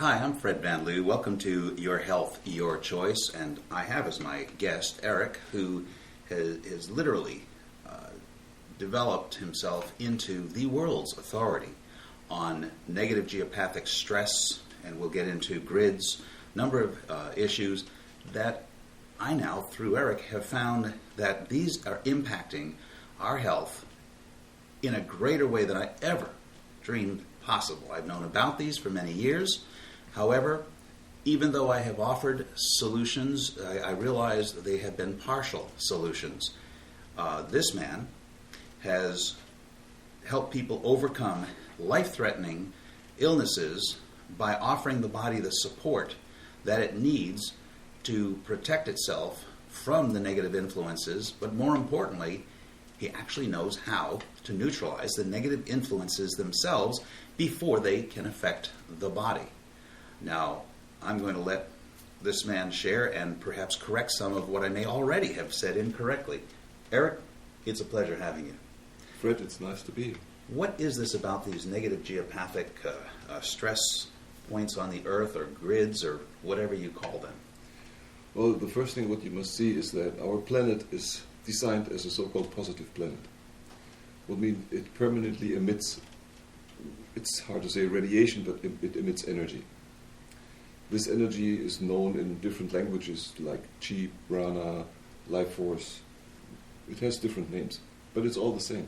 Hi, I'm Fred Van Liew. Welcome to Your Health, Your Choice, and I have as my guest Eric, who has literally developed himself into the world's authority on negative geopathic stress, and we'll get into grids, number of issues that I now, through Eric, have found that these are impacting our health in a greater way than I ever dreamed possible. I've known about these for many years. However, even though I have offered solutions, I realize that they have been partial solutions. This man has helped people overcome life-threatening illnesses by offering the body the support that it needs to protect itself from the negative influences, but more importantly, he actually knows how to neutralize the negative influences themselves before they can affect the body. Now, I'm going to let this man share and perhaps correct some of what I may already have said incorrectly. Eric, it's a pleasure having you. Fred, it's nice to be here. What is this about these negative geopathic stress points on the Earth, or grids, or whatever you call them? Well, the first thing what you must see is that our planet is designed as a so-called positive planet. What means it permanently emits, it's hard to say radiation, but it emits energy. This energy is known in different languages like chi, prana, life force. It has different names, but it's all the same.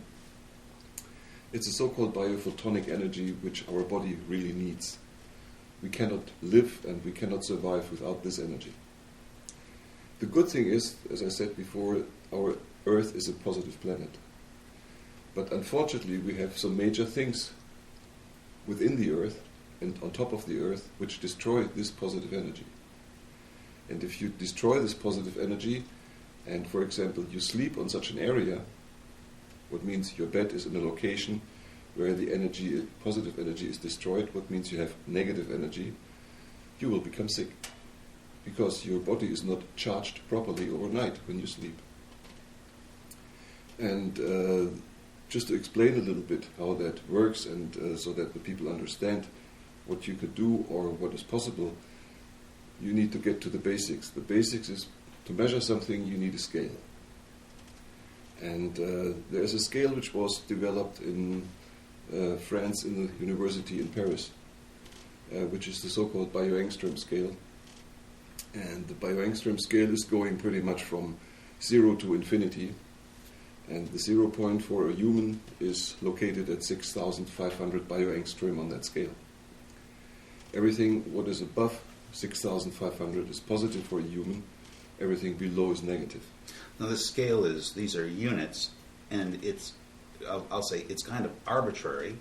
It's a so-called biophotonic energy which our body really needs. We cannot live and we cannot survive without this energy. The good thing is, as I said before, our Earth is a positive planet. But unfortunately, we have some major things within the Earth and on top of the Earth which destroy this positive energy. And if you destroy this positive energy, and for example, you sleep on such an area, what means your bed is in a location where the energy, positive energy is destroyed, what means you have negative energy, you will become sick. Because your body is not charged properly overnight when you sleep. And just to explain a little bit how that works, and so that the people understand what you could do or what is possible, you need to get to the basics. The basics is, to measure something, you need a scale. And there is a scale which was developed in France in the university in Paris, which is the so-called bioangstrom scale. And the bioangstrom scale is going pretty much from 0 to infinity. And the 0 point for a human is located at 6,500 bioangstrom on that scale. Everything what is above 6,500 is positive for a human. Everything below is negative. Now the scale is, these are units, and it's, I'll say it's kind of arbitrary,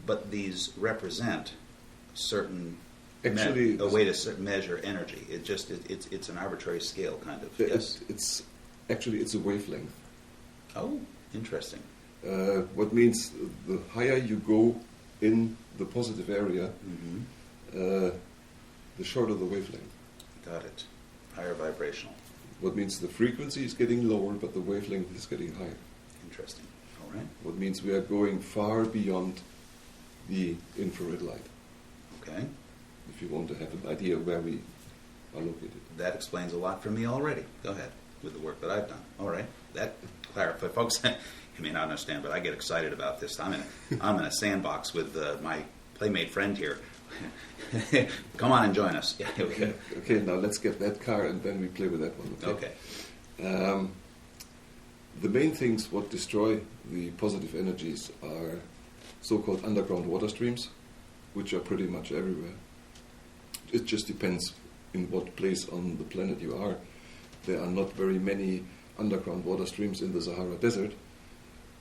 but these represent certain... Actually, a way to measure energy. It's an arbitrary scale, kind of. Yes. It's a wavelength. Oh, interesting. What means the higher you go in the positive area, the shorter the wavelength. Got it. Higher vibrational. What means the frequency is getting lower, but the wavelength is getting higher. Interesting. All right. What means we are going far beyond the infrared light. Okay. If you want to have an idea where we are located. That explains a lot for me already. Go ahead with the work that I've done. All right. That clarifies. Folks, you may not understand, but I get excited about this. I'm in a sandbox with my playmate friend here. Come on and join us. Yeah, okay, now let's get that car and then we play with that one. Okay. The main things what destroy the positive energies are so-called underground water streams, which are pretty much everywhere. It just depends in what place on the planet you are. There are not very many underground water streams in the Sahara Desert.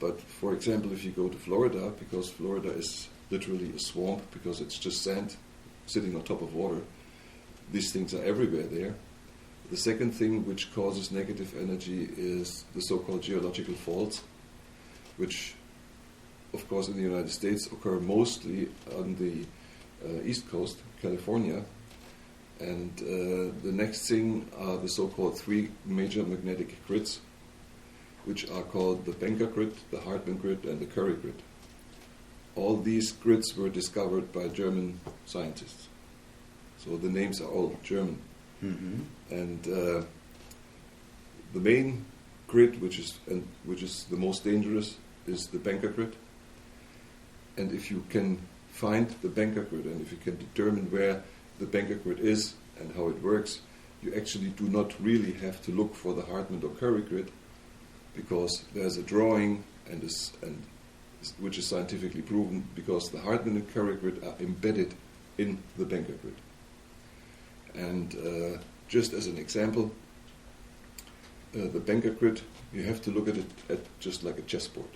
But for example, if you go to Florida, because Florida is literally a swamp, because it's just sand sitting on top of water, these things are everywhere there. The second thing which causes negative energy is the so-called geological faults, which of course in the United States occur mostly on the East Coast, California. And the next thing are the so-called three major magnetic grids, which are called the Benker grid, the Hartmann grid, and the Curry grid. All these grids were discovered by German scientists. So the names are all German. Mm-hmm. And the main grid, which is the most dangerous, is the banker grid. And if you can find the banker grid, and if you can determine where the banker grid is and how it works, you actually do not really have to look for the Hartmann or Curry grid, because there's a drawing which is scientifically proven, because the Hartmann and Curry grid are embedded in the banker grid. And just as an example, the banker grid, you have to look at it at just like a chessboard.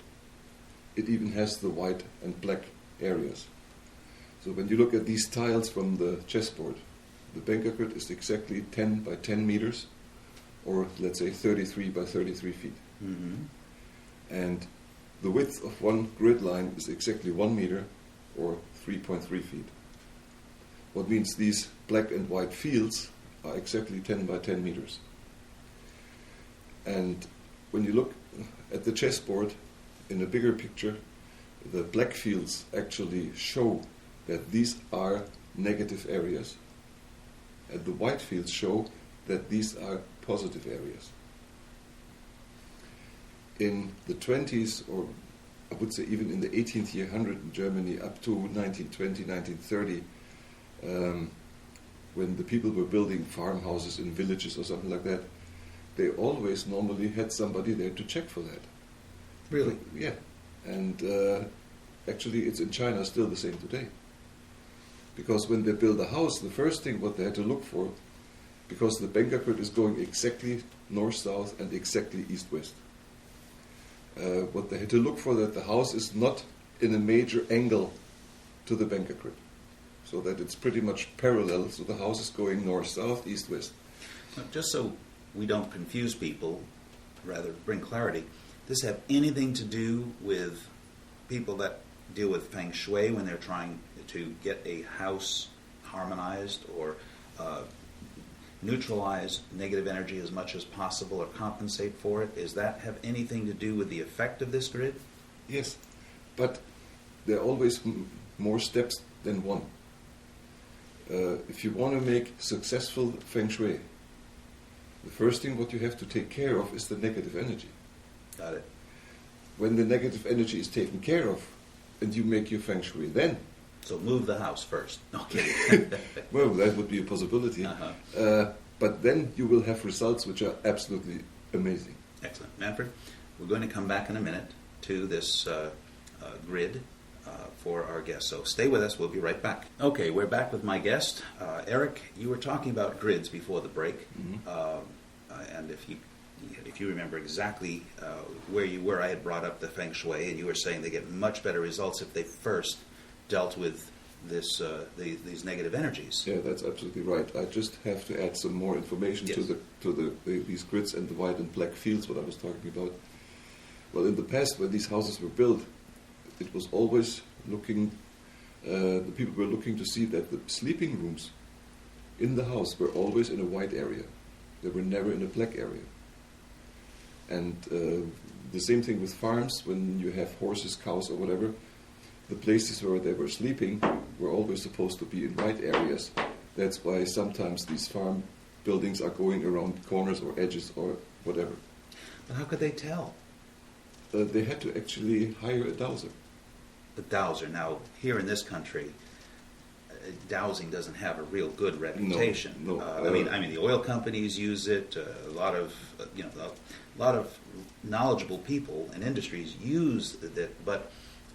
It even has the white and black areas. So when you look at these tiles from the chessboard, the banker grid is exactly 10 by 10 meters, or let's say 33 by 33 feet. Mm-hmm. And the width of one grid line is exactly 1 meter, or 3.3 feet. What means these black and white fields are exactly 10 by 10 meters. And when you look at the chessboard in a bigger picture, the black fields actually show that these are negative areas, and the white fields show that these are positive areas. In the 20s, or I would say even in the 18th year hundred in Germany, up to 1920, 1930, when the people were building farmhouses in villages or something like that, they always normally had somebody there to check for that. Really? Yeah. And actually it's in China still the same today. Because when they build a house, the first thing what they had to look for, because the banker grid is going exactly north-south and exactly east-west. What they had to look for, that the house is not in a major angle to the banker grid. So that it's pretty much parallel, so the house is going north-south, east-west. Now, just so we don't confuse people, rather bring clarity, does this have anything to do with people that deal with feng shui when they're trying to get a house harmonized or neutralize negative energy as much as possible or compensate for it? Does that have anything to do with the effect of this grid? Yes, but there are always more steps than one. If you want to make successful feng shui, the first thing what you have to take care of is the negative energy. Got it. When the negative energy is taken care of, and you make your feng shui then. So move the house first. No kidding. Well, that would be a possibility. Uh-huh. But then you will have results which are absolutely amazing. Excellent. Manfred, we're going to come back in a minute to this grid for our guest. So stay with us. We'll be right back. Okay, we're back with my guest. Eric, you were talking about grids before the break. Mm-hmm. And if you remember exactly where you were, I had brought up the feng shui, and you were saying they get much better results if they first dealt with these negative energies. Yeah, that's absolutely right. I just have to add some more information Yes. to these grids and the white and black fields, what I was talking about. Well, in the past, when these houses were built, it was always the people were looking to see that the sleeping rooms in the house were always in a white area. They were never in a black area. And the same thing with farms, when you have horses, cows, or whatever, the places where they were sleeping were always supposed to be in white areas. That's why sometimes these farm buildings are going around corners or edges or whatever. But how could they tell? They had to actually hire a dowser. The dowser. Now, here in this country, dowsing doesn't have a real good reputation. No. I mean, the oil companies use it. A lot of knowledgeable people and industries use it, but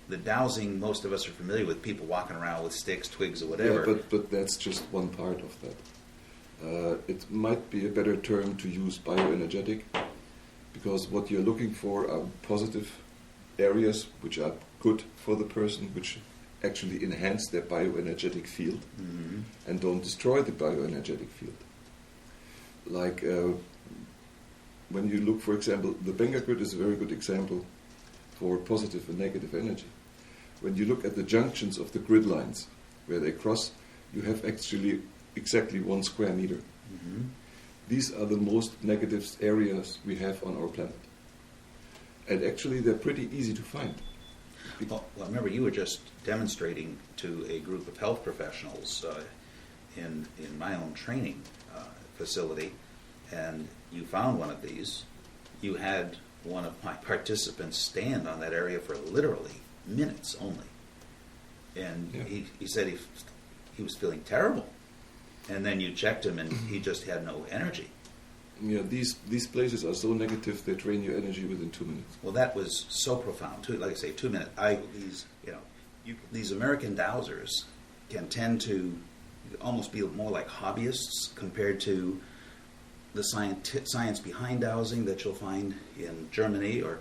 the dowsing, most of us are familiar with people walking around with sticks, twigs, or whatever. Yeah, but that's just one part of that. It might be a better term to use bioenergetic, because what you're looking for are positive areas which are good for the person, which actually enhance their bioenergetic field, Mm-hmm. and don't destroy the bioenergetic field. Like when you look, for example, the Benga grid is a very good example for positive and negative energy. When you look at the junctions of the grid lines where they cross, you have actually exactly 1 square meter. Mm-hmm. These are the most negative areas we have on our planet. And actually they're pretty easy to find. Well, remember, you were just demonstrating to a group of health professionals in my own training facility, and you found one of these, you had one of my participants stand on that area for literally minutes only. And he said he was feeling terrible. And then you checked him and he just had no energy. Yeah, these places are so negative they drain your energy within 2 minutes. Well, that was so profound. Like I say, 2 minutes. These American dowsers can tend to almost be more like hobbyists compared to the science behind dowsing that you'll find in Germany or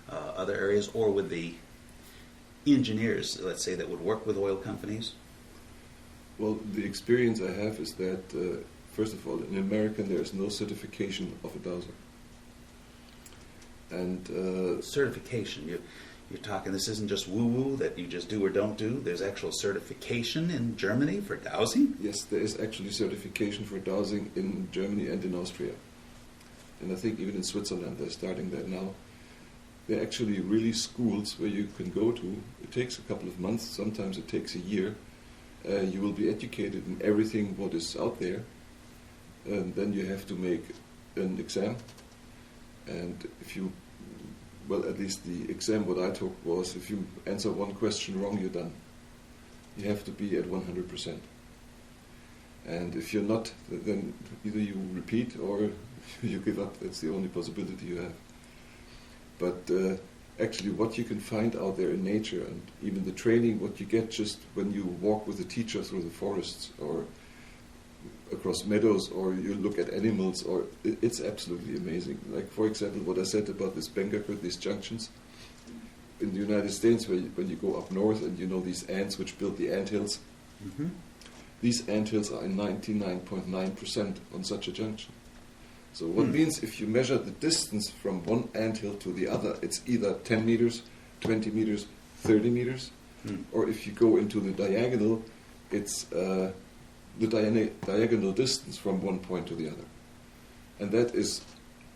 other areas, or with the engineers, let's say, that would work with oil companies. Well, the experience I have is that, first of all, in America there is no certification of a dowser. And certification, you're talking, this isn't just woo-woo that you just do or don't do. There's actual certification in Germany for dowsing? Yes, there is actually certification for dowsing in Germany and in Austria. And I think even in Switzerland they're starting that now. There are actually really schools where you can go to. It takes a couple of months, sometimes it takes a year. You will be educated in everything what is out there. And then you have to make an exam. And if you, well, at least the exam what I took was, if you answer one question wrong, you're done. You have to be at 100%. And if you're not, then either you repeat or you give up. That's the only possibility you have. But actually what you can find out there in nature, and even the training, what you get just when you walk with a teacher through the forests or across meadows, or you look at animals, or it's absolutely amazing. Like, for example, what I said about this Bengaker, these junctions. In the United States, when you go up north and you know these ants which build the anthills, these anthills are in 99.9% on such a junction. So what means if you measure the distance from one anthill to the other, it's either 10 meters, 20 meters, 30 meters, or if you go into the diagonal, it's the diagonal distance from one point to the other. And that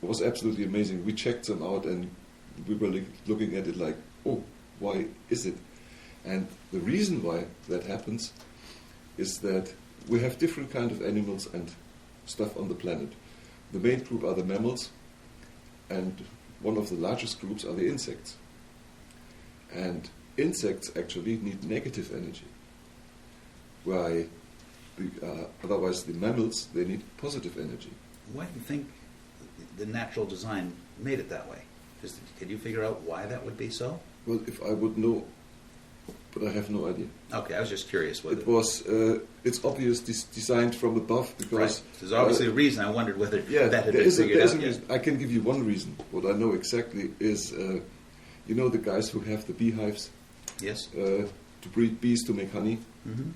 was absolutely amazing. We checked them out and we were looking at it like, oh, why is it? And the reason why that happens is that we have different kind of animals and stuff on the planet. The main group are the mammals, and one of the largest groups are the insects. And insects actually need negative energy. Why? Otherwise the mammals, they need positive energy. Why do you think the natural design made it that way? Can you figure out why that would be so? Well, if I would know, but I have no idea. Okay, I was just curious. It's obvious designed from above, because... Right. There's obviously a reason. I wondered whether that had been figured out yet. I can give you one reason. What I know exactly is, you know the guys who have the beehives? Yes. To breed bees to make honey? Mm-hmm.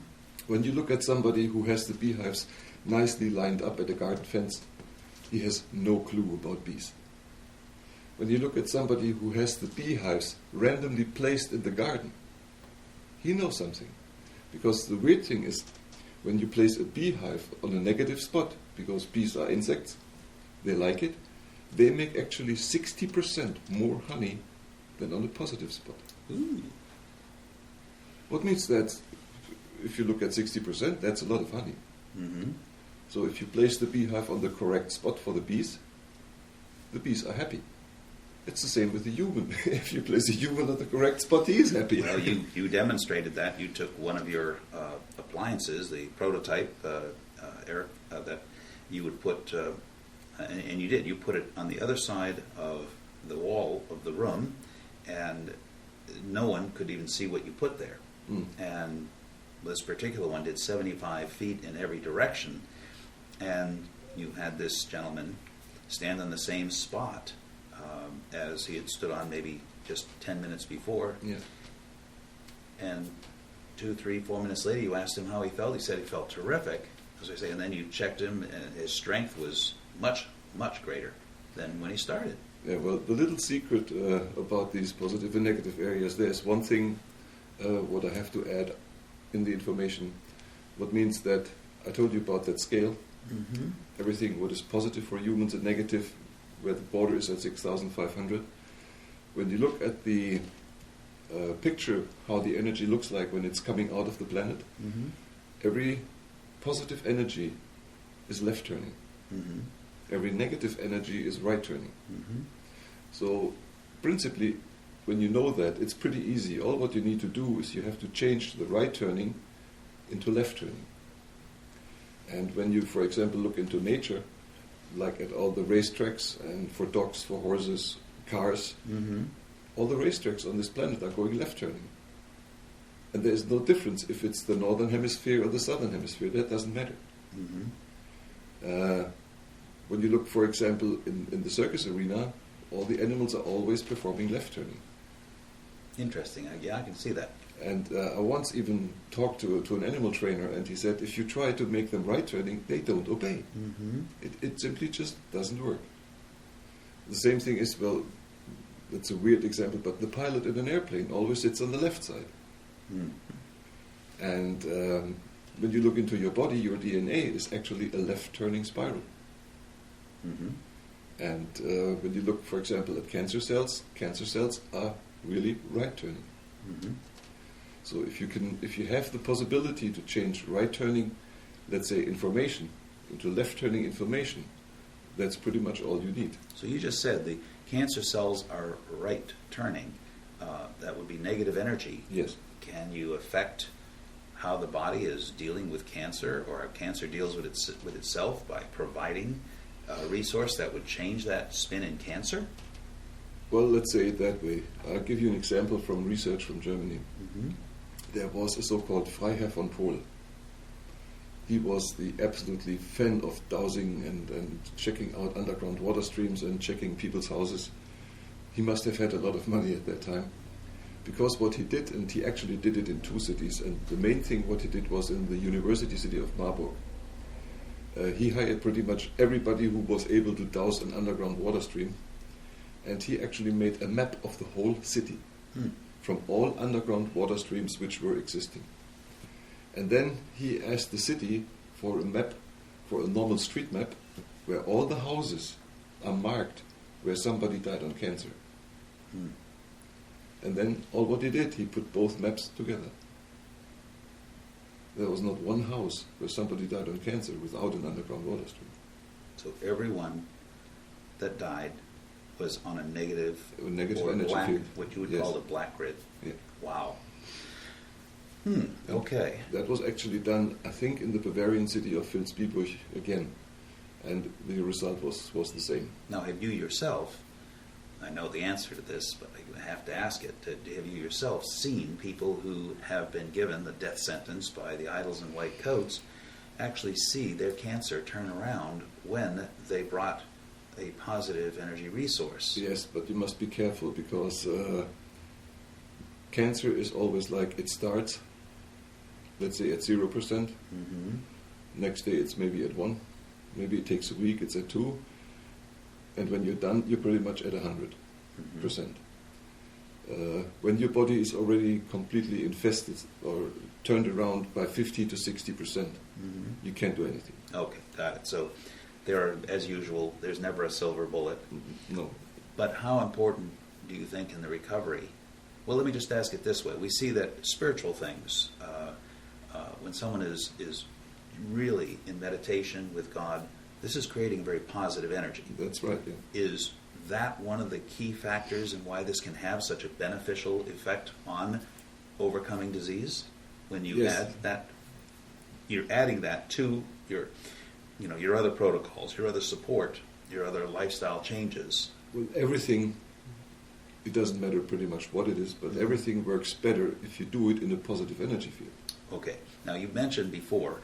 When you look at somebody who has the beehives nicely lined up at a garden fence, he has no clue about bees. When you look at somebody who has the beehives randomly placed in the garden, he knows something. Because the weird thing is, when you place a beehive on a negative spot, because bees are insects, they like it, they make actually 60% more honey than on a positive spot. Ooh. What means that if you look at 60%, that's a lot of honey. Mm-hmm. So if you place the beehive on the correct spot for the bees are happy. It's the same with the human. If you place a human on the correct spot, he is happy. Well, you demonstrated that. You took one of your appliances, the prototype, Eric, that you would put, and you did. You put it on the other side of the wall of the room, and no one could even see what you put there. And this particular one did 75 feet in every direction, and you had this gentleman stand on the same spot as he had stood on maybe just 10 minutes before. Yeah. And 2, 3, 4 minutes later, you asked him how he felt. He said he felt terrific, as I say. And then you checked him, and his strength was much, much greater than when he started. Yeah. Well, the little secret about these positive and negative areas, there's one thing what I have to add in the information. What means that I told you about that scale. Mm-hmm. Everything what is positive for humans and negative, where the border is at 6,500. When you look at the picture, how the energy looks like when it's coming out of the planet, every positive energy is left turning. Mm-hmm. Every negative energy is right turning. Mm-hmm. So, principally, when you know that, it's pretty easy. All what you need to do is you have to change the right turning into left turning. And when you, for example, look into nature, like at all the racetracks and for dogs, for horses, cars, Mm-hmm. all the racetracks on this planet are going left turning. And there is no difference if it's the northern hemisphere or the southern hemisphere. That doesn't matter. Mm-hmm. When you look, for example, in the circus arena, all the animals are always performing left turning. Interesting. Yeah, I can see that. And I once even talked to an animal trainer, and he said, if you try to make them right turning, they don't obey. Mm-hmm. It simply just doesn't work. The same thing is, well, that's a weird example, but the pilot in an airplane always sits on the left side. Mm. And when you look into your body, your DNA is actually a left-turning spiral. Mm-hmm. And when you look, for example, at cancer cells are really right-turning. Mm-hmm. So if you have the possibility to change right-turning, let's say, information into left-turning information, that's pretty much all you need. So you just said the cancer cells are right turning. That would be negative energy. Yes. Can you affect how the body is dealing with cancer, or how cancer deals with itself by providing a resource that would change that spin in cancer? Well, let's say it that way. I'll give you an example from research from Germany. Mm-hmm. There was a so-called Freiherr von Pohl. He was the absolutely fan of dowsing and checking out underground water streams and checking people's houses. He must have had a lot of money at that time. Because what he did, and he actually did it in 2 cities, and the main thing what he did was in the university city of Marburg. He hired pretty much everybody who was able to douse an underground water stream, and he actually made a map of the whole city from all underground water streams which were existing. And then he asked the city for a map, for a normal street map, where all the houses are marked where somebody died on cancer. Hmm. And then all what he did, he put both maps together. There was not one house where somebody died on cancer without an underground water stream. So everyone that died was on a negative A negative or energy black, field. what you would Yes. call a black grid. Yeah. Wow. Okay. That was actually done, I think, in the Bavarian city of Vilsbiburg again. And the result was the same. Now, have you yourself, I know the answer to this, but I have to ask it, have you yourself seen people who have been given the death sentence by the idols in white coats actually see their cancer turn around when they brought a positive energy resource? Yes, but you must be careful because cancer is always like it starts, let's say, at 0%. Mm-hmm. Next day it's maybe at 1. Maybe it takes a week, it's at 2. And when you're done, you're pretty much at 100%. When your body is already completely infested or turned around by 50 to 60%, you can't do anything. Okay, got it. So there are, as usual, there's never a silver bullet. No. But how important do you think in the recovery? Well, let me just ask it this way. We see that spiritual things, when someone is really in meditation with God, this is creating very positive energy. That's right, yeah. Is that one of the key factors in why this can have such a beneficial effect on overcoming disease? When you Yes. add that, you're adding that to your other protocols, your other support, your other lifestyle changes. Well, everything, it doesn't matter pretty much what it is, but everything works better if you do it in a positive energy field. Okay. Now, you mentioned before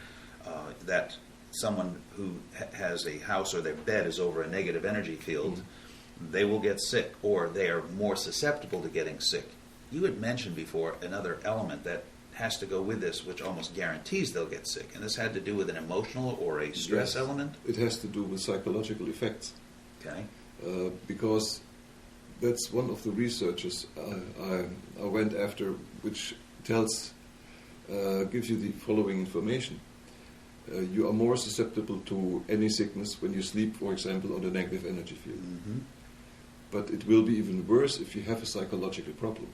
that someone who has a house or their bed is over a negative energy field, they will get sick, or they are more susceptible to getting sick. You had mentioned before another element that has to go with this, which almost guarantees they'll get sick, and this had to do with an emotional or a stress Yes. element? It has to do with psychological effects. Okay. Because that's one of the researches I went after, which gives you the following information. You are more susceptible to any sickness when you sleep, for example, on a negative energy field. Mm-hmm. But it will be even worse if you have a psychological problem.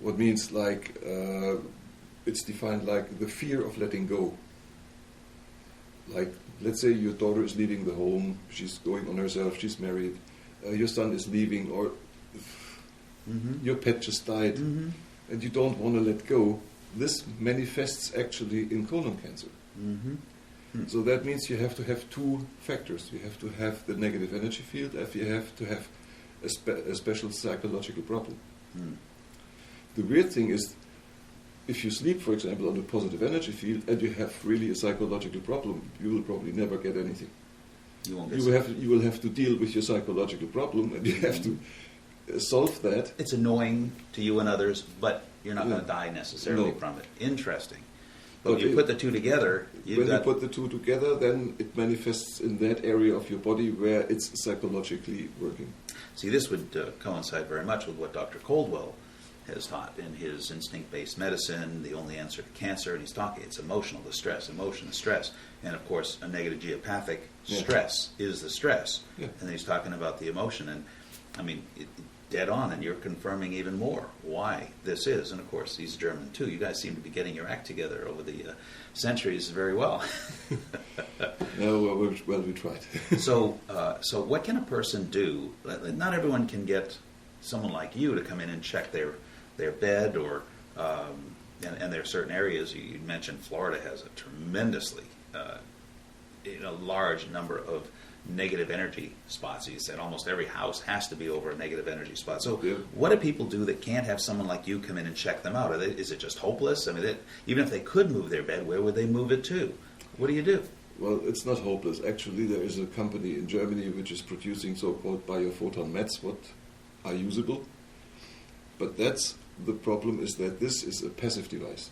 What means it's defined like the fear of letting go. Like, let's say your daughter is leaving the home, she's going on herself, she's married, your son is leaving, or your pet just died, and you don't want to let go. This manifests actually in colon cancer. So that means you have to have two factors. You have to have the negative energy field, and you have to have a special psychological problem. The weird thing is, if you sleep, for example, on a positive energy field and you have really a psychological problem, you will probably never get anything. You won't get you will have to deal with your psychological problem, and you have to solve that. It's annoying to you and others, but you're not going to die necessarily No. from it. Interesting. But But you put the two together, when you put the two together, then it manifests in that area of your body where it's psychologically working. See, this would coincide very much with what Dr. Coldwell has taught in his instinct-based medicine, the only answer to cancer, and he's talking, it's emotional distress, emotion, stress. And of course, a negative geopathic stress is the stress. Yeah. And then he's talking about the emotion, and I mean, dead on, and you're confirming even more why this is. And of course, he's German too. You guys seem to be getting your act together over the centuries very well. No, well, we tried. So what can a person do? Not everyone can get someone like you to come in and check their bed, or and there are certain areas. You mentioned Florida has a tremendously large number of negative energy spots. You said almost every house has to be over a negative energy spot. So what do people do that can't have someone like you come in and check them out? Is it just hopeless? I mean, even if they could move their bed, where would they move it to? What do you do? Well, it's not hopeless. Actually, there is a company in Germany which is producing so-called biophoton mats, what are usable. But the problem is that this is a passive device.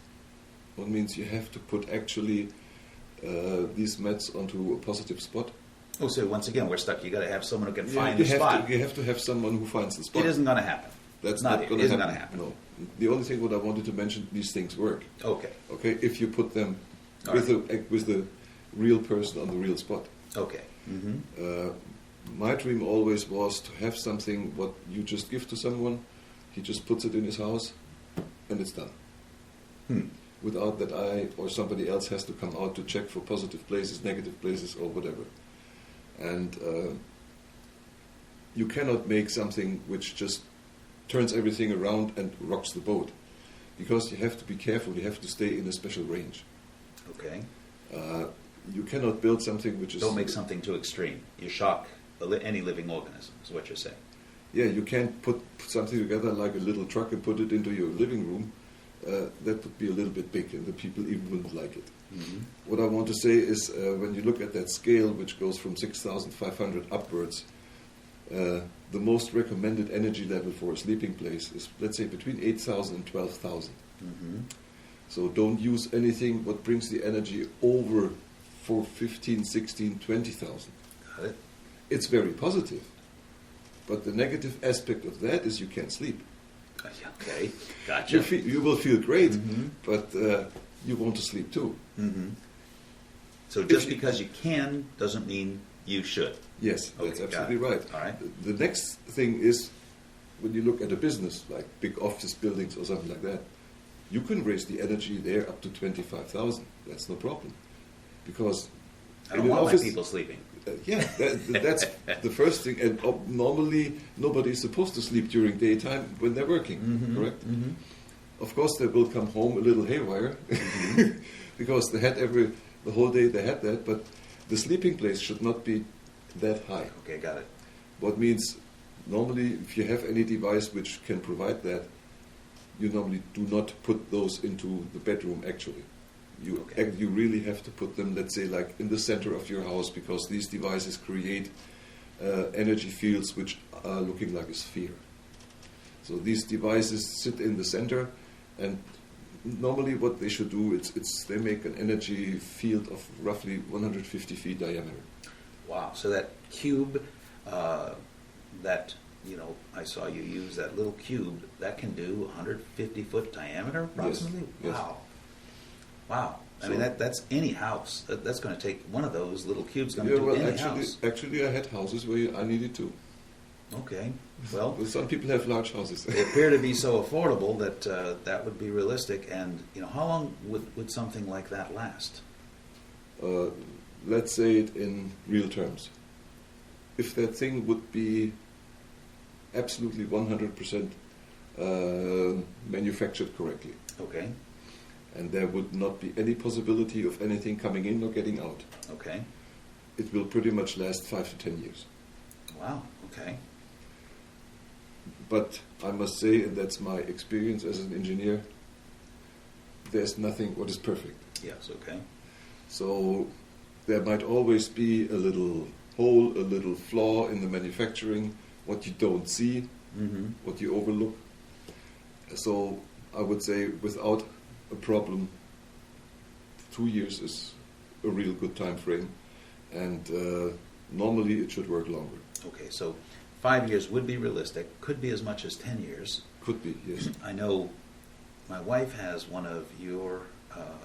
What means you have to put actually these mats onto a positive spot. Oh, so once again, we're stuck. You got to have someone who can find you the have spot. You have to have someone who finds the spot. It isn't going to happen. That's not not going to happen. No. The only thing what I wanted to mention, these things work. Okay. Okay, if you put them with the real person on the real spot. Okay. My dream always was to have something what you just give to someone, he just puts it in his house, and it's done. Without that I or somebody else has to come out to check for positive places, negative places, or whatever. And you cannot make something which just turns everything around and rocks the boat, because you have to be careful, you have to stay in a special range. Okay. You cannot build something which is... Don't make something too extreme. You shock any living organism, is what you're saying. Yeah, you can't put something together like a little truck and put it into your living room. That would be a little bit big, and the people even wouldn't like it. What I want to say is, when you look at that scale, which goes from 6,500 upwards, the most recommended energy level for a sleeping place is, let's say, between 8,000 and 12,000. So don't use anything what brings the energy over for 15, 16, 20,000. Got it. It's very positive. But the negative aspect of that is you can't sleep. Okay, gotcha. You will feel great, but you want to sleep too. So just because you can doesn't mean you should. Yes, that's Okay, absolutely right. All right. The next thing is, when you look at a business, like big office buildings or something like that, you can raise the energy there up to 25,000. That's no problem. Because I don't want my people sleeping. That's the first thing. And normally, nobody is supposed to sleep during daytime when they're working, correct? Of course, they will come home a little haywire, because they had the whole day they had that, but the sleeping place should not be that high. Okay, got it. What means, normally, if you have any device which can provide that, you normally do not put those into the bedroom, actually. You really have to put them, let's say, like in the center of your house, because these devices create energy fields which are looking like a sphere. So these devices sit in the center, and normally what they should do, they make an energy field of roughly 150 feet diameter. Wow. So that cube, I saw you use that little cube, that can do 150-foot diameter approximately? Yes. Wow. I mean, that's any house. That's going to take one of those little cubes. House. Actually, I had houses where I needed two. Okay. Well, some people have large houses. They appear to be so affordable that that would be realistic. And how long would something like that last? let's say it in real terms. If that thing would be absolutely 100% manufactured correctly, Okay. and there would not be any possibility of anything coming in or getting out, Okay. it will pretty much last 5 to 10 years. Wow. Okay. But I must say, and that's my experience as an engineer, there's nothing what is perfect. Yes. Okay. So there might always be a little hole, a little flaw in the manufacturing, what you don't see, Mm-hmm. what you overlook. So I would say without a problem, 2 years is a real good time frame, and normally it should work longer. Okay. So 5 years would be realistic. Could be as much as 10 years. Could be, yes. I know my wife has one of your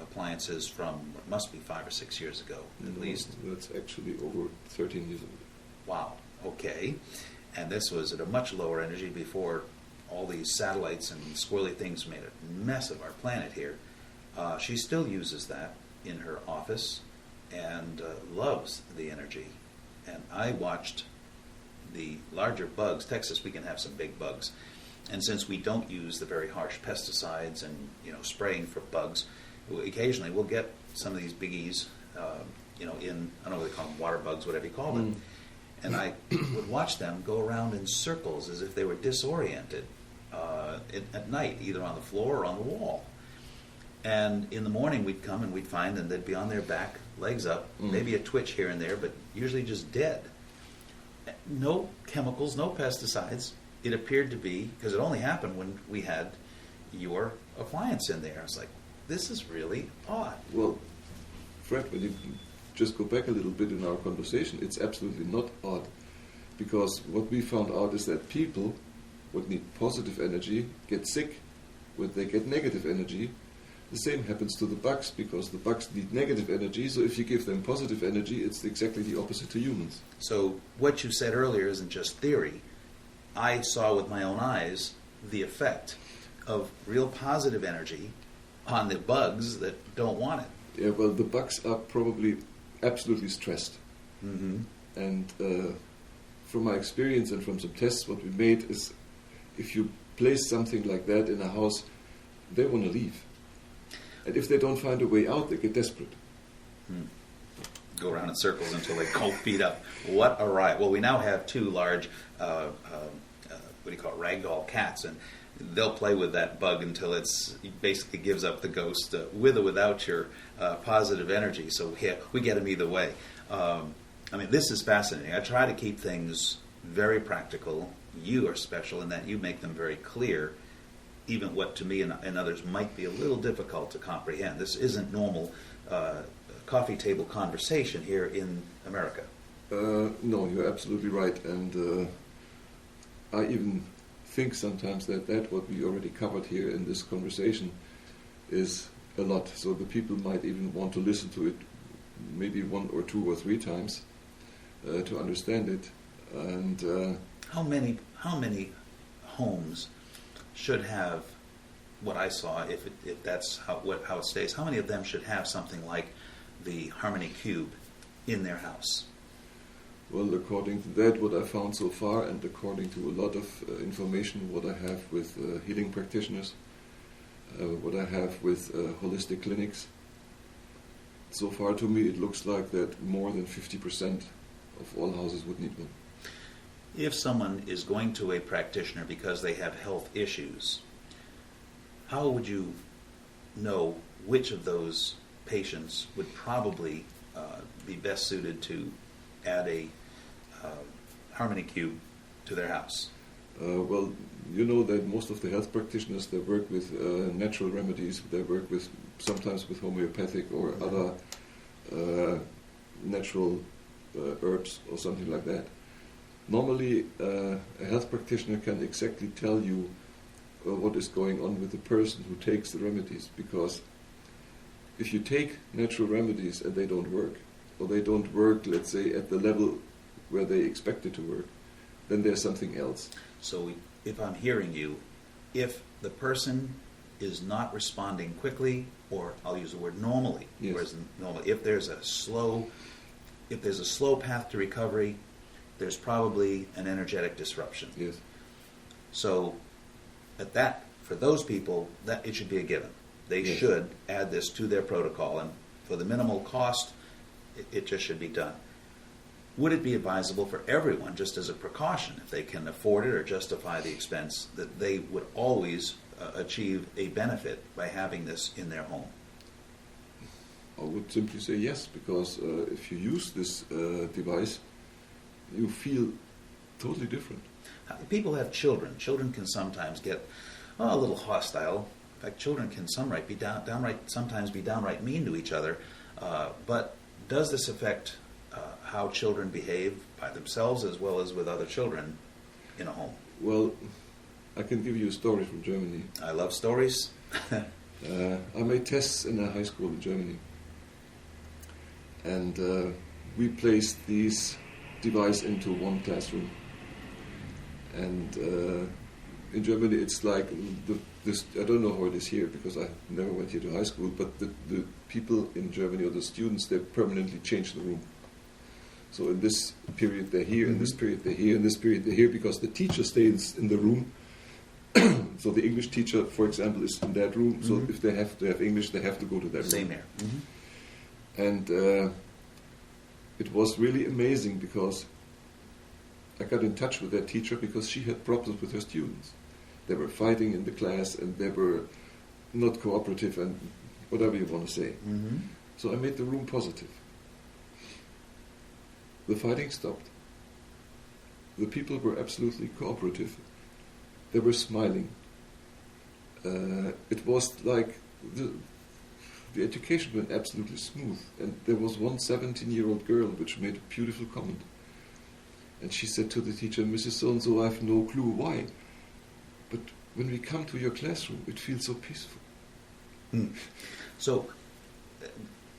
appliances from what must be 5 or 6 years ago, at No, least. That's actually over 13 years old. Wow. Okay. And this was at a much lower energy before all these satellites and squirrely things made a mess of our planet here. She still uses that in her office and loves the energy. And I watched the larger bugs. Texas, we can have some big bugs. And since we don't use the very harsh pesticides and spraying for bugs, occasionally we'll get some of these biggies, in, I don't know what they call them, water bugs, whatever you call them. And I would watch them go around in circles as if they were disoriented at night, either on the floor or on the wall. And in the morning we'd come and we'd find them, they'd be on their back, legs up, maybe a twitch here and there, but usually just dead. No chemicals, no pesticides. It appeared to be, because it only happened when we had your appliance in there. I was like, this is really odd. Well, Fred, when you just go back a little bit in our conversation, it's absolutely not odd, because what we found out is that people would need positive energy get sick when they get negative energy. The same happens to the bugs, because the bugs need negative energy, so if you give them positive energy, it's exactly the opposite to humans. So what you said earlier isn't just theory. I saw with my own eyes the effect of real positive energy on the bugs that don't want it. Yeah, well, the bugs are probably absolutely stressed. Mm-hmm. And from my experience and from some tests, what we made is if you place something like that in a house, they want to leave. And if they don't find a way out, they get desperate. Go around in circles until they go feet up. What a riot. Well, we now have two large, what do you call it, ragdoll cats, and they'll play with that bug until it basically gives up the ghost, with or without your positive energy. So we get them either way. This is fascinating. I try to keep things very practical. You are special in that you make them very clear, even what to me and others might be a little difficult to comprehend. This isn't normal coffee table conversation here in America. No, you're absolutely right. And I even think sometimes that what we already covered here in this conversation is a lot. So the people might even want to listen to it maybe 1 or 2 or 3 times to understand it. And how many homes should have what I saw, if that's how it stays? How many of them should have something like the Harmony Cube in their house? Well, according to that, what I found so far, and according to a lot of information, what I have with healing practitioners, what I have with holistic clinics, so far to me it looks like that more than 50% of all houses would need one. If someone is going to a practitioner because they have health issues, how would you know which of those patients would probably be best suited to add a Harmony Cube to their house? Well, you know that most of the health practitioners, they work with natural remedies. They work with sometimes with homeopathic or other natural herbs or something like that. Normally, a health practitioner can exactly tell you what is going on with the person who takes the remedies, because if you take natural remedies and they don't work, or they don't work, let's say, at the level where they expect it to work, then there's something else. So if I'm hearing you, if the person is not responding quickly, or I'll use the word normally, Yes. whereas normally, if there's a slow if there's a slow path to recovery, there's probably an energetic disruption. Yes. So for those people, that it should be a given. They Yes. should add this to their protocol, and for the minimal cost, it just should be done. Would it be advisable for everyone, just as a precaution, if they can afford it or justify the expense, that they would always achieve a benefit by having this in their home? I would simply say yes, because if you use this device, you feel totally different. People have children. Children can sometimes get a little hostile. In fact, children can sometimes be downright mean to each other. But does this affect how children behave by themselves as well as with other children in a home? Well, I can give you a story from Germany. I love stories. I made tests in a high school in Germany, and we placed these device into one classroom. And in Germany, it's like this. I don't know how it is here because I never went here to high school. But the people in Germany, or the students, they permanently change the room. So in this period they're here, in this period they're here, in this period they're here, because the teacher stays in the room. So the English teacher, for example, is in that room. So if they have to have English, they have to go to that room. Same here. And it was really amazing because I got in touch with that teacher because she had problems with her students. They were fighting in the class and they were not cooperative and whatever you want to say. So I made the room positive. The fighting stopped. The people were absolutely cooperative. They were smiling. It was like the education went absolutely smooth. And there was one 17-year-old girl which made a beautiful comment. And she said to the teacher, "Mrs. So-and-so, I have no clue why. But when we come to your classroom, it feels so peaceful." So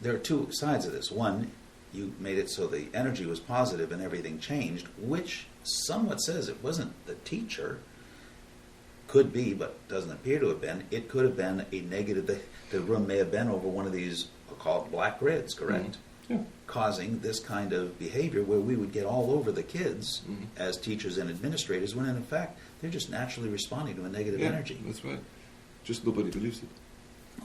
there are two sides of this. One, you made it so the energy was positive and everything changed, which somewhat says it wasn't the teacher. Could be, but doesn't appear to have been. It could have been a negative. The room may have been over one of these, I'll call it black grids, correct? Yeah. Causing this kind of behavior where we would get all over the kids as teachers and administrators, when in fact they're just naturally responding to a negative energy. That's right. Just nobody believes it.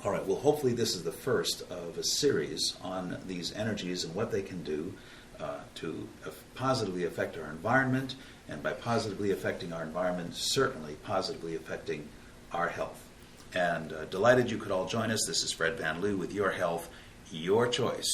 All right, well, hopefully this is the first of a series on these energies and what they can do to positively affect our environment, and by positively affecting our environment, certainly positively affecting our health. And delighted you could all join us. This is Fred Van Liew with Your Health, Your Choice.